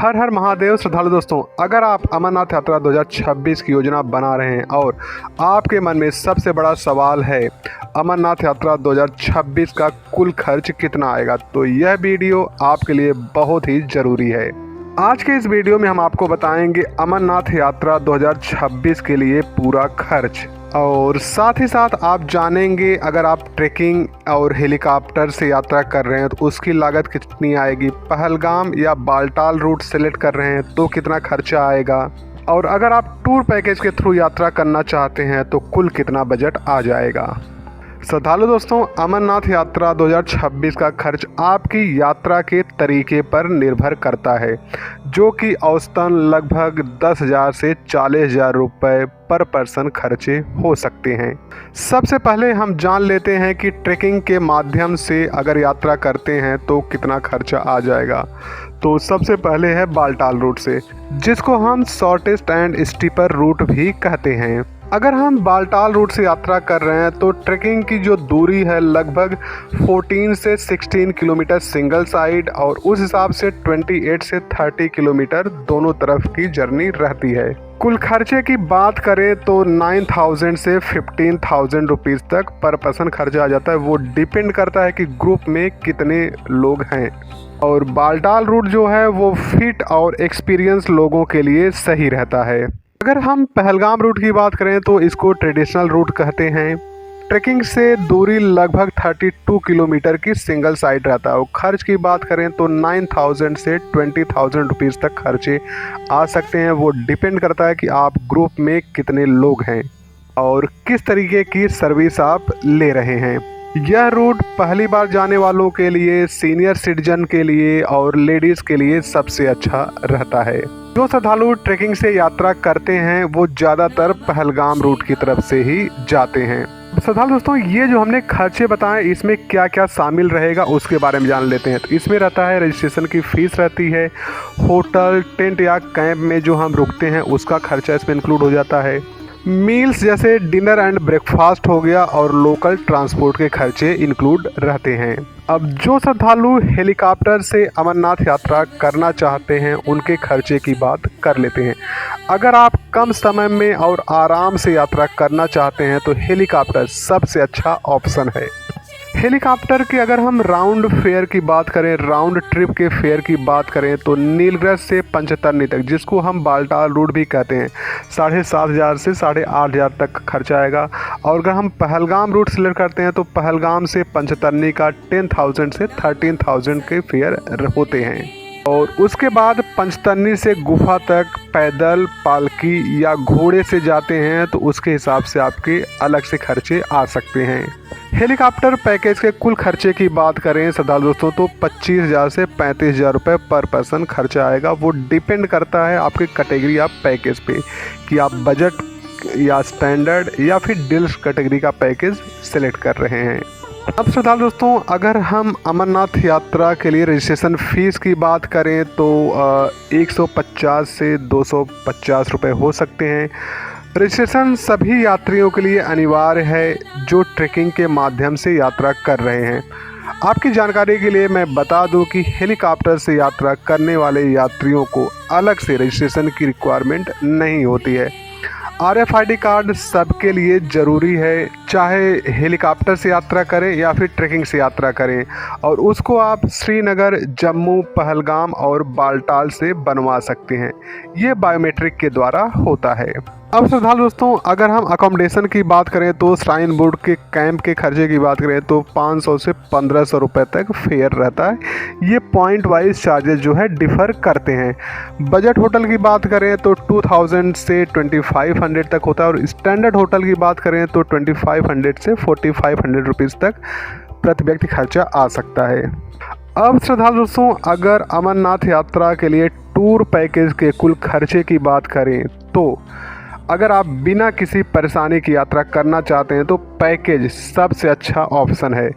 हर हर महादेव श्रद्धालु दोस्तों, अगर आप अमरनाथ यात्रा 2026 की योजना बना रहे हैं और आपके मन में सबसे बड़ा सवाल है अमरनाथ यात्रा 2026 का कुल खर्च कितना आएगा, तो यह वीडियो आपके लिए बहुत ही ज़रूरी है। आज के इस वीडियो में हम आपको बताएंगे अमरनाथ यात्रा 2026 के लिए पूरा खर्च, और साथ ही साथ आप जानेंगे अगर आप ट्रैकिंग और हेलीकॉप्टर से यात्रा कर रहे हैं तो उसकी लागत कितनी आएगी, पहलगाम या बालटाल रूट सेलेक्ट कर रहे हैं तो कितना खर्चा आएगा, और अगर आप टूर पैकेज के थ्रू यात्रा करना चाहते हैं तो कुल कितना बजट आ जाएगा। श्रद्धालु दोस्तों, अमरनाथ यात्रा 2026 का खर्च आपकी यात्रा के तरीके पर निर्भर करता है, जो कि औसतन लगभग 10,000 से 40,000 रुपये पर पर्सन खर्चे हो सकते हैं। सबसे पहले हम जान लेते हैं कि ट्रैकिंग के माध्यम से अगर यात्रा करते हैं तो कितना खर्चा आ जाएगा। तो सबसे पहले है बालटाल रूट से, जिसको हम शॉर्टेस्ट एंड स्टीपर रूट भी कहते हैं। अगर हम बालटाल रूट से यात्रा कर रहे हैं तो ट्रैकिंग की जो दूरी है लगभग 14 से 16 किलोमीटर सिंगल साइड, और उस हिसाब से 28 से 30 किलोमीटर दोनों तरफ की जर्नी रहती है। कुल खर्चे की बात करें तो 9,000 से 15,000 रुपीज़ तक पर पर्सन खर्चा आ जाता है। वो डिपेंड करता है कि ग्रुप में कितने लोग हैं, और बालटाल रूट जो है वो फिट और एक्सपीरियंस लोगों के लिए सही रहता है। अगर हम पहलगाम रूट की बात करें तो इसको ट्रेडिशनल रूट कहते हैं। ट्रैकिंग से दूरी लगभग 32 किलोमीटर की सिंगल साइड रहता है, और खर्च की बात करें तो 9,000 से 20,000 रुपीज़ तक खर्चे आ सकते हैं। वो डिपेंड करता है कि आप ग्रुप में कितने लोग हैं और किस तरीके की सर्विस आप ले रहे हैं। यह रूट पहली बार जाने वालों के लिए, सीनियर सिटीजन के लिए और लेडीज़ के लिए सबसे अच्छा रहता है। जो श्रद्धालु ट्रैकिंग से यात्रा करते हैं वो ज़्यादातर पहलगाम रूट की तरफ से ही जाते हैं। श्रद्धालु दोस्तों, ये जो हमने खर्चे बताएं इसमें क्या क्या शामिल रहेगा उसके बारे में जान लेते हैं। तो इसमें रहता है रजिस्ट्रेशन की फ़ीस रहती है, होटल, टेंट या कैंप में जो हम रुकते हैं उसका खर्चा इसमें इंक्लूड हो जाता है, मील्स जैसे डिनर एंड ब्रेकफास्ट हो गया, और लोकल ट्रांसपोर्ट के खर्चे इंक्लूड रहते हैं। अब जो श्रद्धालु हेलीकॉप्टर से अमरनाथ यात्रा करना चाहते हैं उनके खर्चे की बात कर लेते हैं। अगर आप कम समय में और आराम से यात्रा करना चाहते हैं तो हेलीकॉप्टर सबसे अच्छा ऑप्शन है। हेलीकॉप्टर के अगर हम राउंड फेयर की बात करें, राउंड ट्रिप के फेयर की बात करें तो नीलगिरी से पंचतरनी तक, जिसको हम बालटाल रूट भी कहते हैं, 7,500 से 8,500 तक खर्चा आएगा। और अगर हम पहलगाम रूट सेलेक्ट करते हैं तो पहलगाम से पंचतरनी का 10,000 से 13,000 के फेयर होते हैं। और उसके बाद पंचतरनी से गुफा तक पैदल, पालकी या घोड़े से जाते हैं तो उसके हिसाब से आपके अलग से खर्चे आ सकते हैं। हेलीकॉप्टर पैकेज के कुल खर्चे की बात करें श्रद्धालु दोस्तों तो 25,000 से 35,000 रुपये पर पर्सन खर्चा आएगा। वो डिपेंड करता है आपके कैटेगरी या पैकेज पे कि आप बजट या स्टैंडर्ड या फिर डीलक्स कैटेगरी का पैकेज सेलेक्ट कर रहे हैं। अब श्रद्धालु दोस्तों, अगर हम अमरनाथ यात्रा के लिए रजिस्ट्रेशन फ़ीस की बात करें तो 150 से 250 रुपये हो सकते हैं। रजिस्ट्रेशन सभी यात्रियों के लिए अनिवार्य है जो ट्रैकिंग के माध्यम से यात्रा कर रहे हैं। आपकी जानकारी के लिए मैं बता दूं कि हेलीकॉप्टर से यात्रा करने वाले यात्रियों को अलग से रजिस्ट्रेशन की रिक्वायरमेंट नहीं होती है। RFID कार्ड सबके लिए ज़रूरी है, चाहे हेलीकॉप्टर से यात्रा करें या फिर ट्रैकिंग से यात्रा करें, और उसको आप श्रीनगर, जम्मू, पहलगाम और बालटाल से बनवा सकते हैं। ये बायोमेट्रिक के द्वारा होता है। अब श्रद्धालु दोस्तों, अगर हम अकोमोडेशन की बात करें तो श्राइन बोर्ड के कैंप के खर्चे की बात करें तो 500 से 1,500 रुपये तक फेयर रहता है। ये पॉइंट वाइज चार्जेस जो है डिफ़र करते हैं। बजट होटल की बात करें तो 2,000 से 2,500 तक होता है, और स्टैंडर्ड होटल की बात करें तो 2,500 से 4,500 रुपीज़ तक प्रति व्यक्ति खर्चा आ सकता है। अब श्रद्धालु दोस्तों, अगर अमरनाथ यात्रा के लिए टूर पैकेज के कुल खर्चे की बात करें तो अगर आप बिना किसी परेशानी की यात्रा करना चाहते हैं तो पैकेज सबसे अच्छा ऑप्शन है।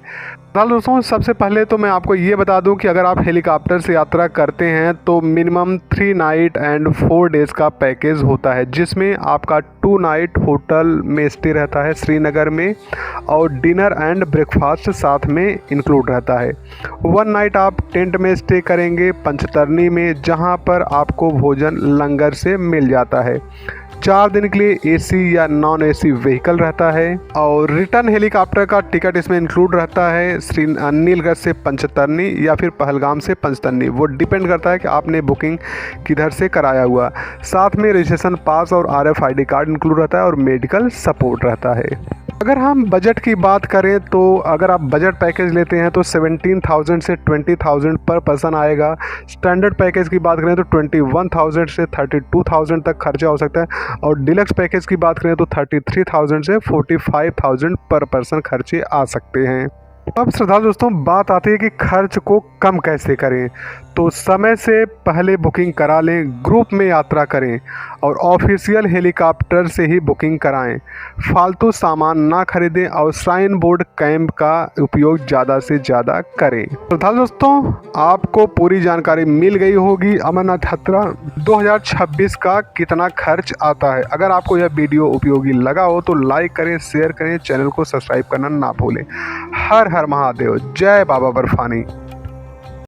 फिलहाल दोस्तों सबसे पहले तो मैं आपको ये बता दूं कि अगर आप हेलीकॉप्टर से यात्रा करते हैं तो मिनिमम 3 नाइट एंड 4 डेज़ का पैकेज होता है, जिसमें आपका 2 नाइट होटल में स्टे रहता है श्रीनगर में और डिनर एंड ब्रेकफास्ट साथ में इंक्लूड रहता है। 1 नाइट आप टेंट में स्टे करेंगे पंचतरनी में, जहां पर आपको भोजन लंगर से मिल जाता है। 4 दिन के लिए एसी या नॉन एसी व्हीकल रहता है और रिटर्न हेलीकॉप्टर का टिकट इसमें इंक्लूड रहता है नीलगढ़ से पंचतरनी या फिर पहलगाम से पंचतरनी, वो डिपेंड करता है कि आपने बुकिंग किधर से कराया हुआ। साथ में रजिस्ट्रेशन पास और RFID कार्ड इंक्लूड रहता है और मेडिकल सपोर्ट रहता है। अगर हम बजट की बात करें तो अगर आप बजट पैकेज लेते हैं तो 17,000 से 20,000 पर पर्सन आएगा। स्टैंडर्ड पैकेज की बात करें तो 21,000 से 32,000 तक खर्चा हो सकता है और डिलक्स पैकेज की बात करें तो 33,000 से 45,000 पर पर्सन खर्चे आ सकते हैं। अब श्रद्धालु दोस्तों बात आती है कि खर्च को कम कैसे करें। तो समय से पहले बुकिंग करा लें, ग्रुप में यात्रा करें और ऑफिशियल हेलीकॉप्टर से ही बुकिंग कराएं। फालतू सामान ना खरीदें और श्राइन बोर्ड कैंप का उपयोग ज़्यादा से ज़्यादा करें। श्रद्धालु दोस्तों आपको पूरी जानकारी मिल गई होगी अमरनाथ यात्रा 2026 का कितना खर्च आता है। अगर आपको यह वीडियो उपयोगी लगा हो तो लाइक करें, शेयर करें, चैनल को सब्सक्राइब करना ना भूलें। हर हर महादेव, जय बाबा बर्फानी।